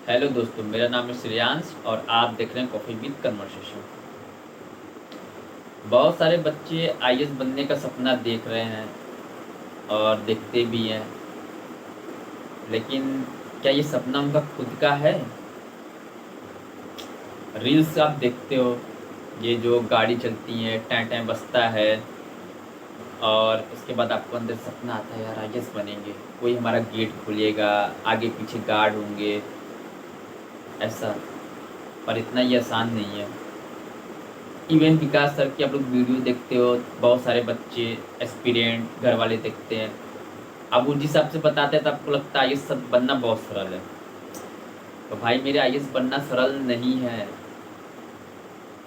Hello दोस्तों, मेरा नाम है श्रेयांश और आप देख रहे हैं कॉफ़ी विद कन्वर्सेशन। बहुत सारे बच्चे आईएएस बनने का सपना देख रहे हैं और देखते भी हैं, लेकिन क्या ये सपना उनका खुद का है? रील्स आप देखते हो, ये जो गाड़ी चलती है, टैं टैं बजता है और उसके बाद आपको अंदर सपना आता है, यार आईएएस बनेंगे, कोई हमारा गेट खोलेगा, आगे पीछे गार्ड होंगे, ऐसा। पर इतना ये आसान नहीं है। इवन विकास सर की आप लोग वीडियो देखते हो, बहुत सारे बच्चे एस्पिरेंट घर वाले देखते हैं। अब वो जिस हिसाब से बताते हैं तो आपको लगता है आईएएस सब बनना बहुत सरल है। तो भाई मेरे आईएएस बनना सरल नहीं है।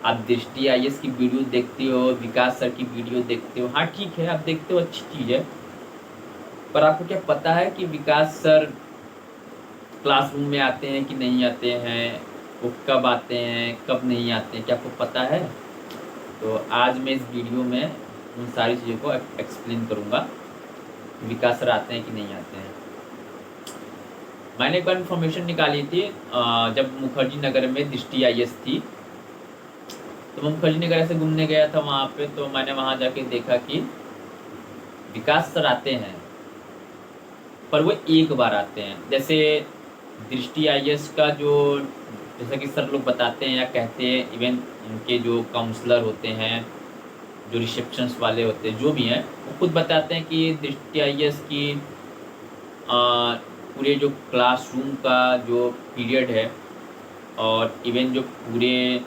आप दृष्टि आईएएस की वीडियो देखते हो, विकास सर की वीडियो देखते हो, हाँ ठीक है, आप देखते हो, अच्छी चीज़ है। पर आपको क्या पता है कि विकास सर क्लासरूम में आते हैं कि नहीं आते हैं, वो कब आते हैं कब नहीं आते हैं, क्या आपको पता है? तो आज मैं इस वीडियो में उन सारी चीज़ों को एक्सप्लेन करूँगा, विकास सर आते हैं कि नहीं आते हैं। मैंने एक बार इन्फॉर्मेशन निकाली थी, जब मुखर्जी नगर में दृष्टि आईएएस थी, तो मैं मुखर्जी नगर ऐसे घूमने गया था वहाँ पे, तो मैंने वहाँ जाके देखा कि विकास सर आते हैं, पर वो एक बार आते हैं। जैसे दृष्टि आईएएस का जो, जैसा कि सर लोग बताते हैं या कहते हैं, इवन उनके जो काउंसलर होते हैं, जो रिसेप्शंस वाले होते हैं, जो भी हैं, वो खुद बताते हैं कि दृष्टि आईएएस की पूरे जो क्लासरूम का जो पीरियड है और इवन जो पूरे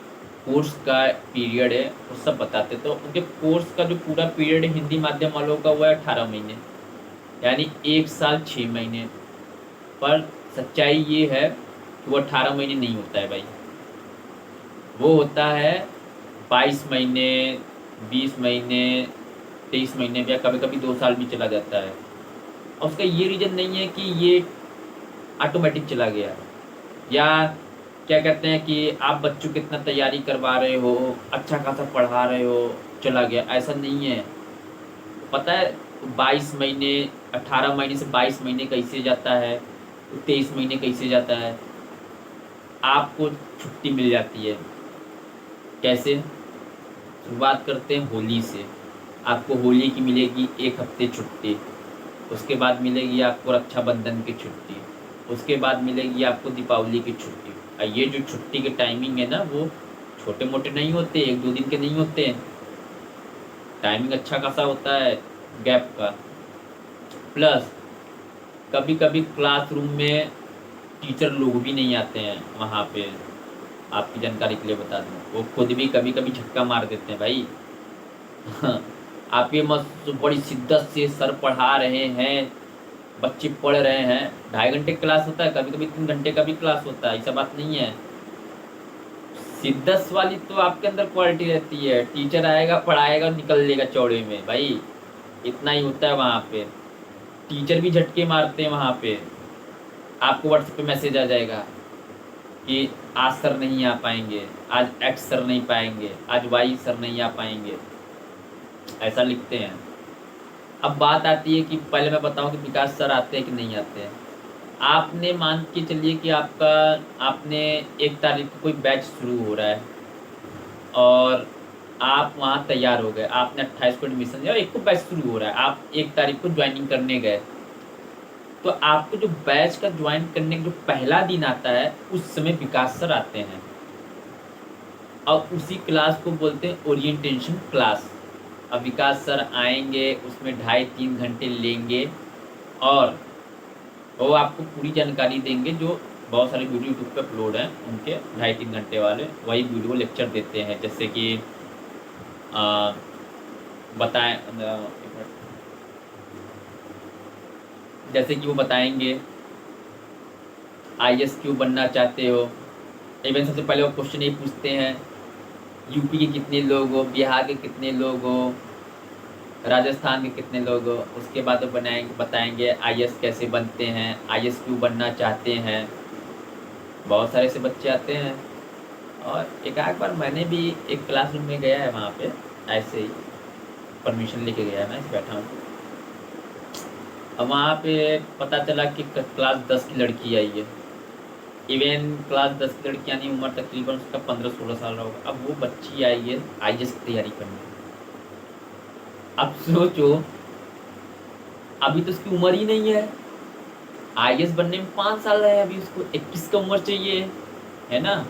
कोर्स का पीरियड है, वो सब बताते। तो उनके कोर्स का जो पूरा पीरियड हिंदी माध्यम वालों का हुआ है 18 महीने, यानी 1 साल 6 महीने। पर सच्चाई ये है कि वो 18 महीने नहीं होता है भाई, वो होता है 22 महीने, 20 महीने, 23 महीने, या कभी कभी 2 साल भी चला जाता है। और उसका ये रीज़न नहीं है कि ये ऑटोमेटिक चला गया, या क्या कहते हैं कि आप बच्चों को इतना तैयारी करवा रहे हो, अच्छा खासा पढ़ा रहे हो, चला गया, ऐसा नहीं है। पता है 22 महीने, 18 महीने से 22 महीने कैसे जाता है, 23 महीने कैसे जाता है? आपको छुट्टी मिल जाती है। कैसे? शुरुआत करते हैं होली से। आपको होली की मिलेगी 1 हफ्ते छुट्टी, उसके बाद मिलेगी आपको रक्षाबंधन की छुट्टी, उसके बाद मिलेगी आपको दीपावली की छुट्टी। और ये जो छुट्टी के टाइमिंग है ना, वो छोटे मोटे नहीं होते, 1-2 दिन के नहीं होते हैं, टाइमिंग अच्छा खासा होता है गैप का। प्लस कभी कभी क्लासरूम में टीचर लोग भी नहीं आते हैं वहाँ पे। आपकी जानकारी के लिए बता दूँ, वो खुद भी कभी कभी झटका मार देते हैं भाई। आप ये मत, बड़ी शिद्दत से सर पढ़ा रहे हैं, बच्चे पढ़ रहे हैं, 2.5 घंटे क्लास होता है, कभी कभी 3 घंटे का भी क्लास होता है, ऐसा बात नहीं है। शिद्दत वाली तो आपके अंदर क्वालिटी रहती है, टीचर आएगा पढ़ाएगा निकल लेगा चौड़े में भाई, इतना ही होता है वहाँ पे। टीचर भी झटके मारते हैं वहाँ पे। आपको व्हाट्सएप पे मैसेज आ जाएगा कि आज सर नहीं आ पाएंगे, आज एक्स सर नहीं पाएंगे, आज वाई सर नहीं आ पाएंगे, ऐसा लिखते हैं। अब बात आती है कि पहले मैं बताऊं कि विकास सर आते हैं कि नहीं आते हैं। आपने मान के चलिए कि आपने 1 तारीख को कोई बैच शुरू हो रहा है और आप वहाँ तैयार हो गए, आपने 28 को एडमिशन लिया और 1 को बैच शुरू हो रहा है, आप 1 तारीख को ज्वाइनिंग करने गए। तो आपको जो बैच का ज्वाइन करने का जो पहला दिन आता है, उस समय विकास सर आते हैं और उसी क्लास को बोलते हैं ओरिएंटेशन क्लास। अब विकास सर आएंगे, उसमें 2.5-3 घंटे लेंगे और वो आपको पूरी जानकारी देंगे। जो बहुत सारे वीडियो यूट्यूब पे अपलोड हैं उनके, 2.5-3 घंटे वाले, वही वीडियो लेक्चर देते हैं। जैसे कि बताएं, जैसे कि वो बताएंगे आईएएस क्यों बनना चाहते हो। इवन सबसे पहले वो क्वेश्चन ये पूछते हैं, यूपी के कितने लोग हो, बिहार के कितने लोग हो, राजस्थान के कितने लोग हो। उसके बाद वो बताएंगे आईएएस कैसे बनते हैं, आईएएस क्यों बनना चाहते हैं। बहुत सारे ऐसे बच्चे आते हैं। और एक आध बार मैंने भी एक क्लासरूम में गया है, वहाँ पे ऐसे ही परमिशन लेके गया, मैं बैठा हूँ। अब वहाँ पे पता चला कि क्लास 10 की लड़की आई है। इवन क्लास 10 की लड़कियाँ नहीं, उम्र तकरीबन उसका 15-16 साल रहा होगा। अब वो बच्ची आई है आईएएस की तैयारी करने। अब सोचो, अभी तो उसकी उम्र ही नहीं है, आईएएस बनने में 5 साल है, अभी उसको 21 का उम्र चाहिए, है ना।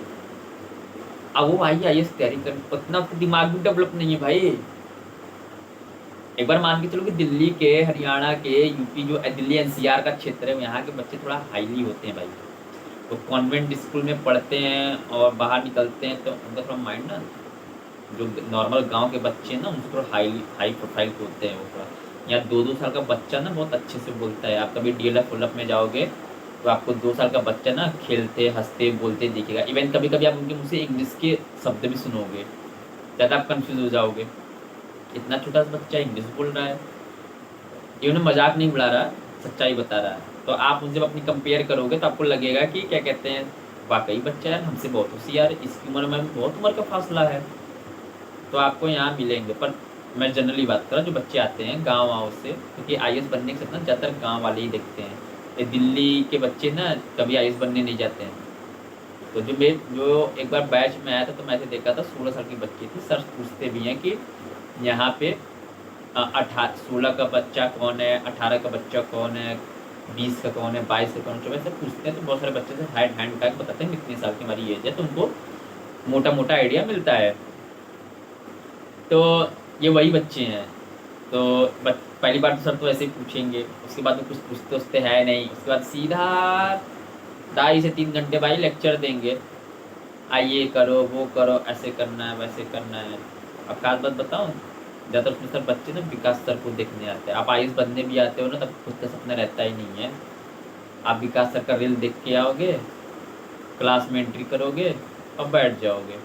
अब वो आई आईएएस की तैयारी कर, उतना उसका दिमाग भी डेवलप नहीं है भाई। एक बार मान के चलो कि दिल्ली के, हरियाणा के, यूपी, जो दिल्ली एनसीआर का क्षेत्र है, यहाँ के बच्चे थोड़ा हाईली होते हैं भाई। तो कॉन्वेंट स्कूल में पढ़ते हैं और बाहर निकलते हैं तो उनका थोड़ा माइंड ना, जो नॉर्मल गांव के बच्चे हैं ना, उनसे थोड़ा हाई प्रोफाइल के होते हैं वो थोड़ा। यहाँ 2-2 साल का बच्चा ना बहुत अच्छे से बोलता है। आप कभी डीएलएफ वोलफ में जाओगे तो आपको 2 साल का बच्चा ना खेलते हंसते बोलते दिखेगा। इवन कभी कभी आप उनके मुँह से इंग्लिश के शब्द भी सुनोगे, ज़्यादा आप कन्फ्यूज हो जाओगे, इतना छोटा सा बच्चा इंग्लिश बोल रहा है। ये उन्हें मजाक नहीं उड़ा रहा, सच्चाई बता रहा है। तो आप उनसे अपनी कंपेयर करोगे तो आपको लगेगा कि क्या कहते हैं, वाकई बच्चा है हमसे बहुत होशियार है, इसकी उम्र में बहुत उम्र का फासला है। तो आपको यहाँ मिलेंगे, पर मैं जनरली बात कर रहा हूँ, जो बच्चे आते हैं गाँव से, क्योंकि आईएएस बनने के साथ ना ज़्यादातर गाँव वाले ही देखते हैं। ये दिल्ली के बच्चे ना कभी आईएएस बनने नहीं जाते हैं। तो जो एक बार बैच में आया था तो मैंने देखा था 16 साल की बच्ची थी। सर पूछते भी हैं कि यहाँ पे 16 का बच्चा कौन है, 18 का बच्चा कौन है, 20 का कौन है, 22 का कौन है, 24 से पूछते हैं। तो बहुत सारे बच्चे से हैंड उठा के बताते हैं कितने साल की हमारी एज है, तो उनको मोटा मोटा आइडिया मिलता है। तो ये वही बच्चे हैं। तो पहली बार तो सर तो ऐसे ही पूछेंगे, उसके बाद तो कुछ पूछते उसते है नहीं, उसके बाद सीधा 2.5 से 3 घंटे भाई लेक्चर देंगे, आइए करो वो करो, ऐसे करना है वैसे करना है। अब खास बात बताऊँ, ज़्यादातर उसमें सर बच्चे ना विकास सर को देखने आते हैं। आप आईएएस बनने भी आते हो ना, तब खुद का सपना रहता ही नहीं है। आप विकास सर का रील देख के आओगे, क्लास में एंट्री करोगे और बैठ जाओगे।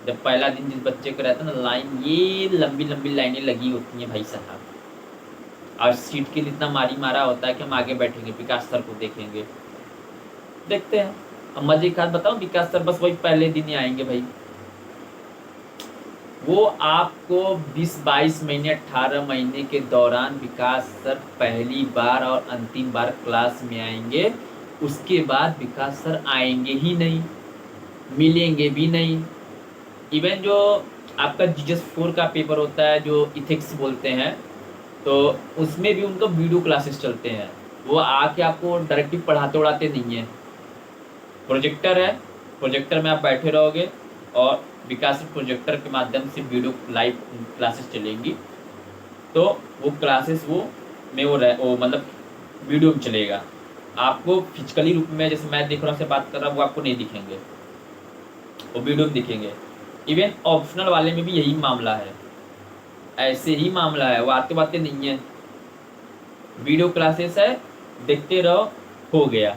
जब पहला दिन जिस बच्चे को रहता है ना लाइन, ये लंबी लंबी लाइनें लगी होती हैं भाई साहब, और सीट के लिए इतना मारी मारा होता है कि हम आगे बैठेंगे विकास सर को देखेंगे, देखते हैं। अब मजे की बात बताऊं, विकास सर बस वही पहले दिन ही आएंगे भाई। वो आपको 20-22 महीने 18 महीने के दौरान विकास सर पहली बार और अंतिम बार क्लास में आएंगे। उसके बाद विकास सर आएंगे ही नहीं, मिलेंगे भी नहीं। इवन जो आपका जीएस 4 का पेपर होता है, जो इथिक्स बोलते हैं, तो उसमें भी उनका वीडियो क्लासेस चलते हैं। वो आके आपको डायरेक्टली पढ़ाते उड़ाते नहीं है। प्रोजेक्टर है, प्रोजेक्टर में आप बैठे रहोगे और विकास प्रोजेक्टर के माध्यम से वीडियो लाइव क्लासेस चलेंगी। तो वो क्लासेस वो मतलब वीडियो में चलेगा। आपको फिजिकली रूप में, जैसे मैं देख रहा हूँ से बात कर रहा हूँ, वो आपको नहीं दिखेंगे, वो वीडियो में दिखेंगे। इवन ऑप्शनल वाले में भी यही मामला है, ऐसे ही मामला है। वो आते बातें नहीं है, वीडियो क्लासेस है, देखते रहो, हो गया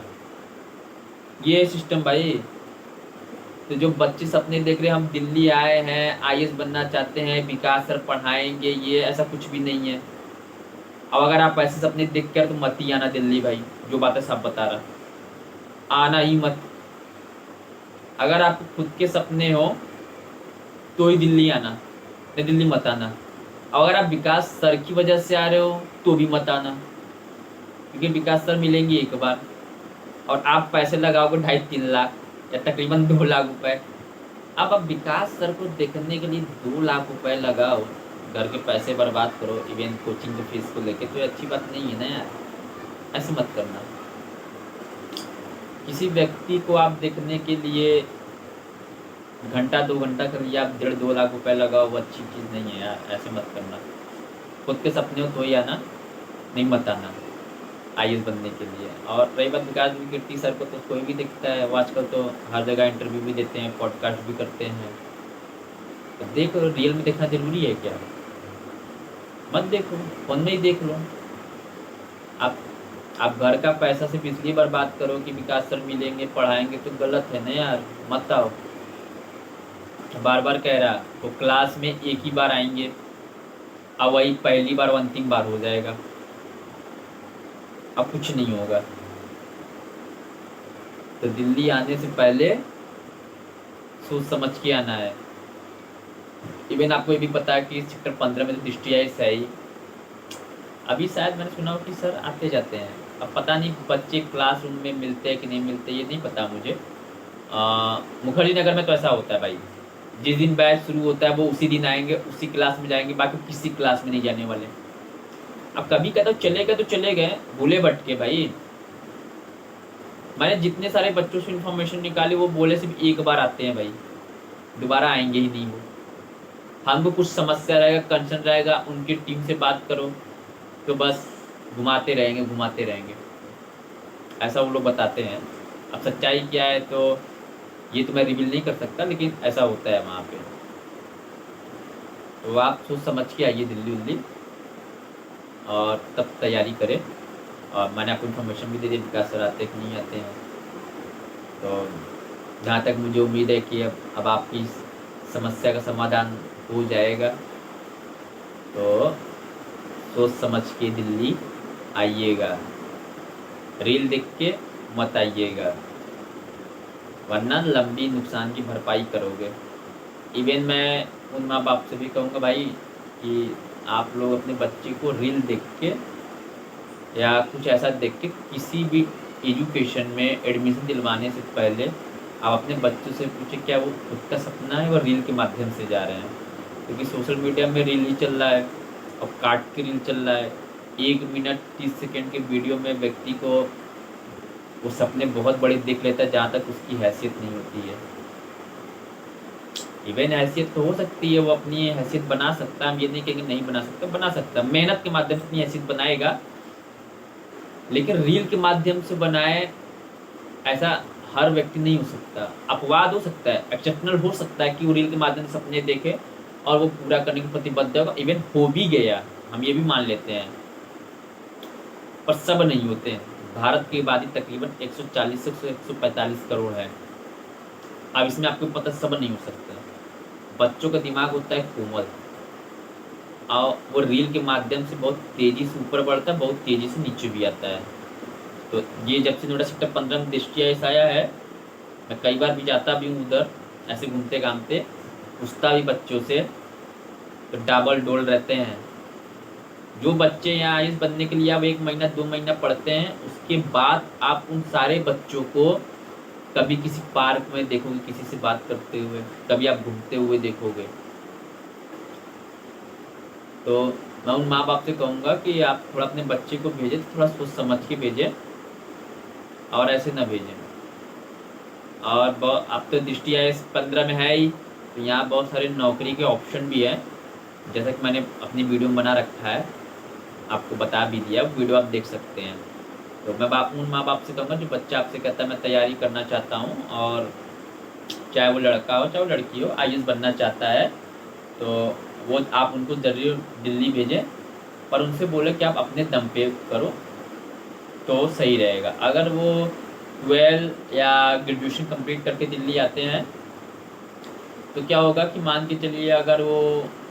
ये सिस्टम भाई। तो जो बच्चे सपने देख रहे हैं हम दिल्ली आए हैं आईएएस बनना चाहते हैं, विकास सर पढ़ाएंगे, ये ऐसा कुछ भी नहीं है। अब अगर आप ऐसे सपने देख कर तो मत ही आना दिल्ली भाई, जो बातें सब बता रहा, आना ही मत। अगर आपको खुद के सपने हो तो ही दिल्ली आना, नहीं दिल्ली मत आना। अगर आप विकास सर की वजह से आ रहे हो तो भी मत आना, क्योंकि विकास सर मिलेंगे एक बार और आप पैसे लगाओगे 2.5-3 लाख या तकरीबन 2 लाख रुपए। अब आप विकास सर को देखने के लिए 2 लाख रुपए लगाओ, घर के पैसे बर्बाद करो, इवन कोचिंग की फीस को लेके, तो ये अच्छी बात नहीं है ना यार, ऐसे मत करना। किसी व्यक्ति को आप देखने के लिए घंटा 2 घंटा कर लिया, आप 1.5-2 लाख रुपए लगाओ, वो अच्छी चीज़ नहीं है यार, ऐसे मत करना। खुद के सपने हो तो ही आना, नहीं मत आना आईएएस बनने के लिए। और रही बात विकास कीर्ति सर को, तो कोई भी देखता है, वो आजकल तो हर जगह इंटरव्यू भी देते हैं, पॉडकास्ट भी करते हैं। तो देखो, रियल में देखना जरूरी है क्या? मत देखो, फोन में ही देख लो। आप आप घर का पैसा सिर्फ इसलिए बर्बाद करो कि विकास सर मिलेंगे पढ़ाएंगे, तो गलत है ना यार, मत आओ। बार बार कह रहा, वो क्लास में एक ही बार आएंगे, अब वही पहली बार और अंतिम बार हो जाएगा, अब कुछ नहीं होगा। तो दिल्ली आने से पहले सोच समझ के आना है। इवन आपको ये भी पता है कि सेक्टर 15 में तो दृष्टि है ही। अभी शायद मैंने सुना हो कि सर आते जाते हैं, अब पता नहीं बच्चे क्लासरूम में मिलते हैं कि नहीं मिलते, ये नहीं पता मुझे। मुखर्जी नगर में तो ऐसा होता है भाई, जिस दिन बैच शुरू होता है वो उसी दिन आएंगे, उसी क्लास में जाएंगे, बाकी किसी क्लास में नहीं जाने वाले। अब कभी कहते तो चले गए तो चले गए, भूले भटके भाई। मैंने जितने सारे बच्चों से इन्फॉर्मेशन निकाली वो बोले सिर्फ एक बार आते हैं भाई, दोबारा आएंगे ही नहीं वो। हमको कुछ समस्या रहेगा, कंसर्न रहेगा, उनकी टीम से बात करो तो बस घुमाते रहेंगे घुमाते रहेंगे, ऐसा वो लोग बताते हैं। अब सच्चाई क्या है तो ये तो मैं रिवील नहीं कर सकता, लेकिन ऐसा होता है वहाँ पे। तो आप सोच समझ के आइए दिल्ली उल्ली, और तब तैयारी करें। और मैंने आपको इन्फॉर्मेशन भी दे दी विकास सर आते कि नहीं आते हैं। तो जहाँ तक मुझे उम्मीद है कि अब आपकी समस्या का समाधान हो जाएगा। तो सोच समझ के दिल्ली आइएगा, रील देख के मत आइएगा, वरना लंबी नुकसान की भरपाई करोगे। इवन मैं उन माँ बाप से भी कहूँगा भाई कि आप लोग अपने बच्चे को रील देख के या कुछ ऐसा देख के किसी भी एजुकेशन में एडमिशन दिलवाने से पहले आप अपने बच्चों से पूछे क्या वो खुद का सपना है, वो रील के माध्यम से जा रहे हैं। क्योंकि सोशल मीडिया में रील ही चल रहा है, और काट के रील चल रहा है। 1 मिनट 30 सेकेंड के वीडियो में व्यक्ति को वो सपने बहुत बड़े देख लेता है, जहाँ तक उसकी हैसियत नहीं होती है। इवन हैसियत तो हो सकती है, वो अपनी हैसियत बना सकता है, हम ये नहीं कहेंगे नहीं बना सकता, बना सकता, मेहनत के माध्यम से अपनी हैसियत बनाएगा। लेकिन रील के माध्यम से बनाए ऐसा हर व्यक्ति नहीं हो सकता। अपवाद हो सकता है, एक्सेप्शनल हो सकता है कि वो रील के माध्यम से सपने देखे और वो पूरा करने के प्रतिबद्ध होगा, इवन हो भी गया, हम ये भी मान लेते हैं, पर सब नहीं होते हैं। भारत की आबादी तकरीबन 140 से 145 करोड़ है। अब इसमें आपको पता सब नहीं हो सकता। बच्चों का दिमाग होता है कोमल, और वो रील के माध्यम से बहुत तेजी से ऊपर बढ़ता है, बहुत तेजी से नीचे भी आता है। तो ये जब से नोएडा सेक्टर 15 में दृष्टि ऐसा आया है, मैं कई बार भी जाता भी हूँ उधर, ऐसे घूमते घामते, पूछता भी बच्चों से, तो डबल डोल रहते हैं। जो बच्चे यहाँ आईएएस बनने के लिए अब 1 महीना 2 महीना पढ़ते हैं, उसके बाद आप उन सारे बच्चों को कभी किसी पार्क में देखोगे किसी से बात करते हुए, कभी आप घूमते हुए देखोगे। तो मैं उन माँ बाप से कहूँगा कि आप थोड़ा अपने बच्चे को भेजें तो थोड़ा सोच समझ के भेजें, और ऐसे ना भेजें। और अब तो दृष्टि आईएएस 15 में है ही, तो यहाँ बहुत सारे नौकरी के ऑप्शन भी है, जैसा कि मैंने अपनी वीडियो में बना रखा है, आपको बता भी दिया, वीडियो आप देख सकते हैं। तो मैं उन माँ बाप से कहूँगा जो बच्चा आपसे कहता है मैं तैयारी करना चाहता हूँ, और चाहे वो लड़का हो चाहे वो लड़की हो, आईएएस बनना चाहता है, तो वो आप उनको दिल्ली भेजें, पर उनसे बोले कि आप अपने दम पे करो तो सही रहेगा। अगर वो 12 या ग्रेजुएशन कंप्लीट करके दिल्ली आते हैं तो क्या होगा कि मान के चलिए अगर वो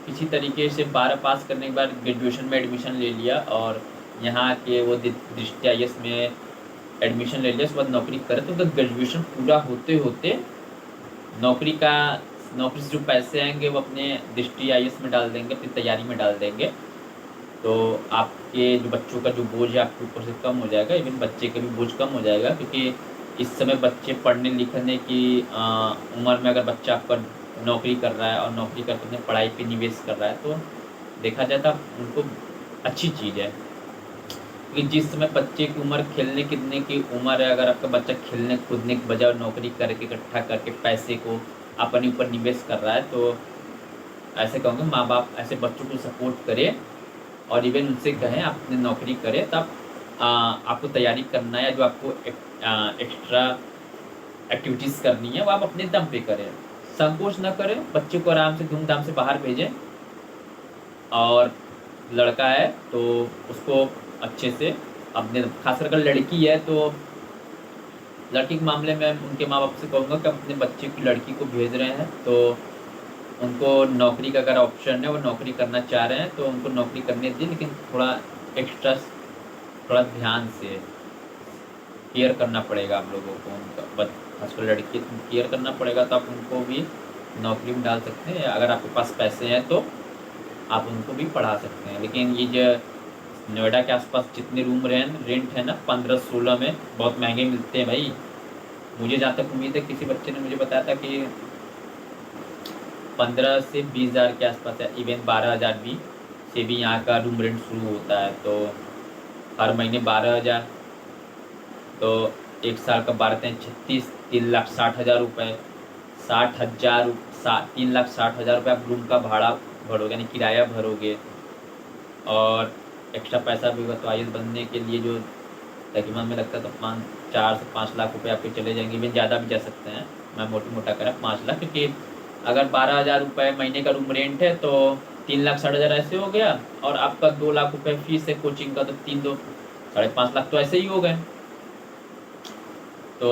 किसी तरीके से 12 पास करने के बाद ग्रेजुएशन में एडमिशन ले लिया और यहाँ के वो दृष्टि आईएएस में एडमिशन ले लिया, उसके बाद नौकरी करे, तो उनका ग्रेजुएशन पूरा होते होते नौकरी से जो पैसे आएंगे वो अपने दृष्टि आईएएस में डाल देंगे, अपनी तैयारी में डाल देंगे। तो आपके जो बच्चों का जो बोझ है आपके ऊपर से कम हो जाएगा, इवन बच्चे का भी बोझ कम हो जाएगा। क्योंकि इस समय बच्चे पढ़ने लिखने की उम्र में अगर बच्चा आपका नौकरी कर रहा है और नौकरी करके अपने पढ़ाई पे निवेश कर रहा है, तो देखा जाए तो उनको अच्छी चीज़ है। क्योंकि जिस समय बच्चे की उम्र खेलने कूदने की उम्र है, अगर आपका बच्चा खेलने कूदने के बजाय नौकरी करके इकट्ठा करके पैसे को अपने ऊपर निवेश कर रहा है, तो ऐसे कहूँगा माँ बाप ऐसे बच्चों को सपोर्ट करें, और इवन उनसे कहें आप अपनी नौकरी करें, तब आपको तैयारी करना है, जो आपको एक्स्ट्रा एक्टिविटीज़ करनी है वो आप अपने दम पे करें, संकोच ना करें, बच्चे को आराम से धूमधाम से बाहर भेजें। और लड़का है तो उसको अच्छे से अपने, खासकर अगर लड़की है तो लड़की के मामले में उनके माँ बाप से कहूँगा कि अपने बच्चे की लड़की को भेज रहे हैं तो उनको नौकरी का अगर ऑप्शन है, वो नौकरी करना चाह रहे हैं तो उनको नौकरी करने दी, लेकिन थोड़ा एक्स्ट्रा थोड़ा ध्यान से केयर करना पड़ेगा आप लोगों को, उनका खासकर लड़की केयर करना पड़ेगा, तो आप उनको भी नौकरी में डाल सकते हैं। अगर आपके पास पैसे हैं तो आप उनको भी पढ़ा सकते हैं। लेकिन ये जो नोएडा के आसपास जितने रूम रेंट है ना 15-16 में बहुत महंगे मिलते हैं भाई। मुझे जहाँ तक उम्मीद है, किसी बच्चे ने मुझे बताया था कि 15 से 20 हज़ार के आसपास है, इवन 12 हज़ार भी से भी यहाँ का रूम रेंट शुरू होता है। तो हर महीने 12 हज़ार, तो एक साल का 12×3 = 3,60,000 रुपये। 60,000, 3,60,000 रुपये आप रूम का भाड़ा भरोगे, यानी किराया भरोगे। और एक्स्ट्रा पैसा भी होगा, तो आई बनने के लिए जो तकरीबन में लगता है तो 4 से 5 लाख रुपये आपके चले जाएंगे, इवन ज़्यादा भी जा सकते हैं। मैं मोटा करा 5 लाख, क्योंकि अगर 12,000 रुपये महीने का रूम रेंट है तो 3,60,000 ऐसे हो गया, और आपका 2 लाख रुपये फीस है कोचिंग का, तो 5.5 लाख तो ऐसे ही हो गए। तो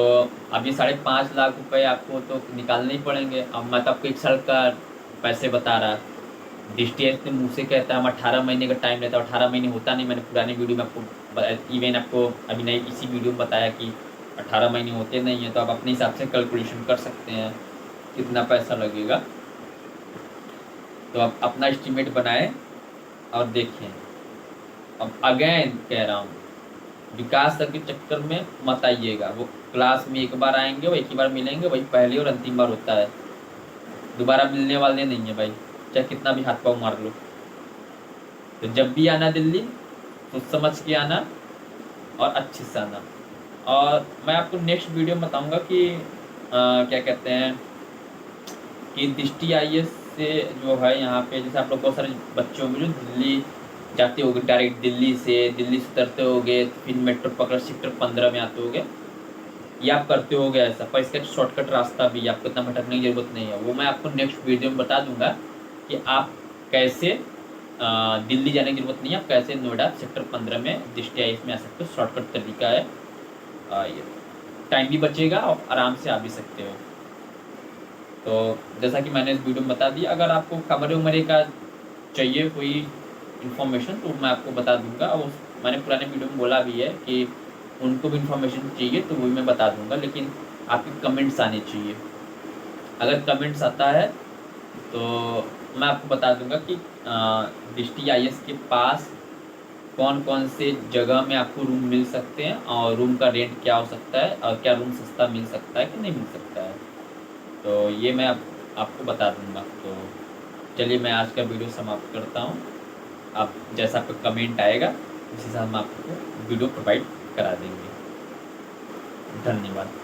अब ये 5.5 लाख रुपये आपको तो निकालने ही पड़ेंगे। अब मैं तो आपको 1 साल का पैसे बता रहा। डिस्टेंस ने मुँह से कहता है हम 18 महीने का टाइम लेता है, 18 महीने होता नहीं। मैंने पुराने वीडियो में आपको इवन आपको अभी नहीं इसी वीडियो में बताया कि 18 महीने होते नहीं हैं। तो आप अपने हिसाब से कैलकुलेशन कर सकते हैं कितना पैसा लगेगा। तो आप अपना एस्टिमेट बनाएं और देखें। अब अगेन कह रहा हूँ, विकास सर के चक्कर में मत आइएगा। वो क्लास में एक बार आएंगे, वो एक ही बार मिलेंगे, वही पहली और अंतिम बार होता है। दोबारा मिलने वाले नहीं है भाई, चाहे कितना भी हाथ पाँव मार लो। तो जब भी आना दिल्ली, सोच समझ के आना और अच्छे से आना। और मैं आपको नेक्स्ट वीडियो में बताऊंगा कि क्या कहते हैं कि दृष्टि आईएएस से जो है यहाँ पे, जैसे आप लोग बहुत सारे बच्चे होंगे जो दिल्ली जाते होगे, डायरेक्ट दिल्ली से उतरते होगे, फिर मेट्रो पकड़ सेक्टर 15 में आते होगे, या आप करते होगे ऐसा। पर इसका शॉर्टकट रास्ता भी, आपको इतना भटकने की जरूरत नहीं है। वो मैं आपको नेक्स्ट वीडियो में बता दूंगा कि आप कैसे दिल्ली जाने की जरूरत नहीं है, आप कैसे नोएडा सेक्टर 15 में दृष्टि आईएएस में आ सकते हो। शॉर्टकट तरीका है, ये टाइम भी बचेगा और आराम से आ भी सकते हो। तो जैसा कि मैंने इस वीडियो में बता दिया, अगर आपको कमरे उमरे का चाहिए कोई इन्फॉर्मेशन तो मैं आपको बता दूंगा। और मैंने पुराने वीडियो में बोला भी है कि उनको भी इन्फॉर्मेशन चाहिए तो वही मैं बता दूंगा, लेकिन आपके कमेंट्स आने चाहिए। अगर कमेंट्स आता है तो मैं आपको बता दूंगा कि दृष्टि आईएएस के पास कौन कौन से जगह में आपको रूम मिल सकते हैं, और रूम का रेंट क्या हो सकता है, और क्या रूम सस्ता मिल सकता है कि नहीं मिल सकता है। तो ये मैं आपको बता दूंगा। तो चलिए मैं आज का वीडियो समाप्त करता हूँ। आप जैसा आपका कमेंट आएगा उस हिसाब से हम आपको वीडियो प्रोवाइड करा देंगे। धन्यवाद।